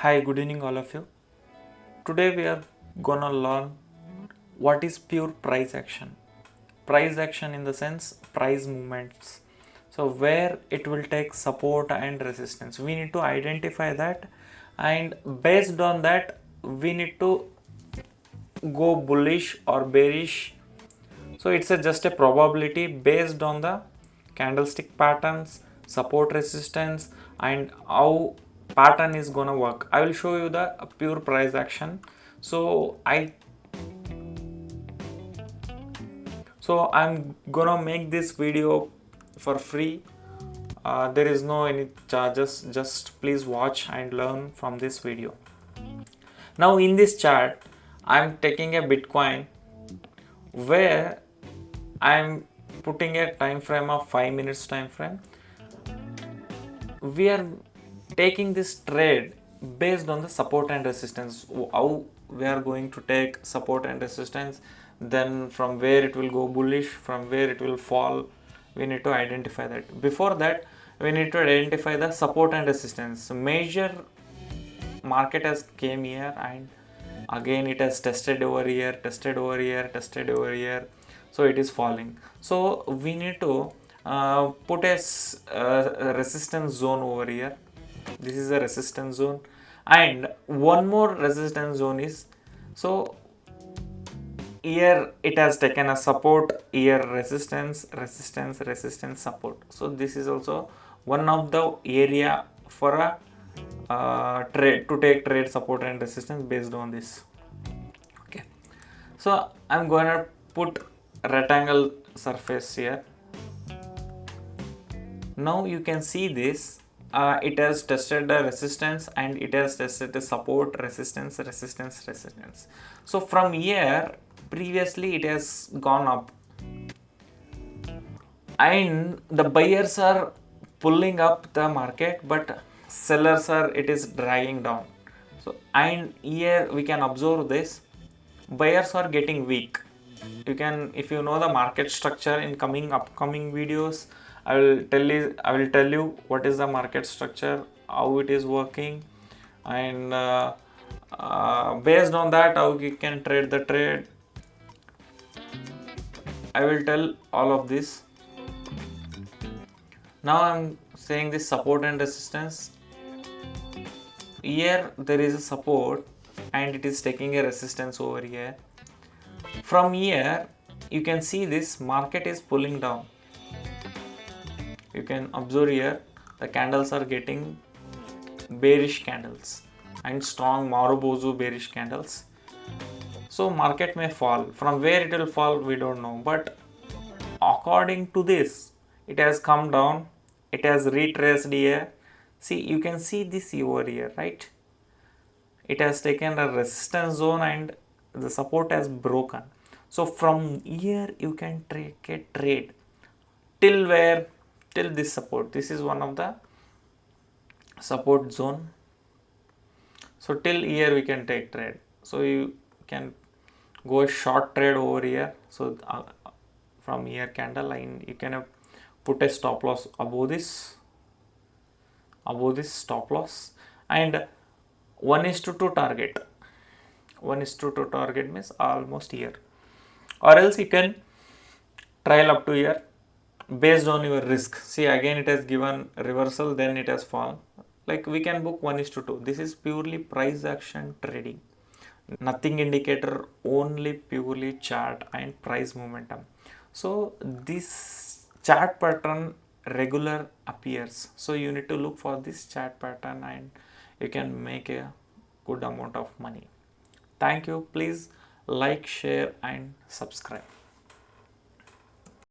Hi, good evening all of you. Today we are gonna learn what is pure price action. Price action in the sense price movements. So where it will take support and resistance. We need to identify that, and based on that we need to go bullish or bearish. So it's just a probability based on the candlestick patterns, support resistance, and how pattern is gonna work. I will show you the pure price action. So I'm gonna make this video for free. There is no any charges, just please watch and learn from this video. Now in this chart I'm taking a Bitcoin where I'm putting a time frame of 5 minutes time frame. We are taking this trade based on the support and resistance, how we are going to take support and resistance, then from where it will go bullish, from where it will fall. We need to identify that. Before that we need to identify the support and resistance. Major market has came here and again it has tested over here, tested over here, tested over here, so it is falling. So we need to put a resistance zone over here. This is a resistance zone, and one more resistance zone is, so here it has taken a support, here resistance, resistance, resistance, support. So this is also one of the area for a trade, to take trade support and resistance based on this. Okay, so I'm going to put rectangle surface here. Now you can see this, it has tested the resistance and it has tested the support, resistance, resistance, resistance. So from here previously it has gone up and the buyers are pulling up the market, but sellers are, it is dragging down. So and here we can observe this, buyers are getting weak. You can, if you know the market structure in upcoming videos, I will tell you what is the market structure, how it is working, and based on that how you can trade the trade. I will tell all of this. Now I'm saying this support and resistance. Here there is a support and it is taking a resistance over here. From here you can see this market is pulling down. You can observe here the candles are getting bearish candles and strong Marubozu bearish candles. So market may fall. From where it will fall we don't know, but according to this it has come down, it has retraced here. See, you can see this over here, right? It has taken a resistance zone and the support has broken. So from here you can take a trade till where, till this support. This is one of the support zone. So till here we can take trade. So you can go a short trade over here. So from here candle line you can put a stop loss above this stop loss, and 1:2 target. 1:2 target means almost here, or else you can trial up to here based on your risk. See, again it has given reversal, then it has fallen. Like we can book 1:2. This is purely price action trading, nothing indicator, only purely chart and price momentum. So this chart pattern regular appears, so you need to look for this chart pattern and you can make a good amount of money. Thank you. Please like, share and subscribe.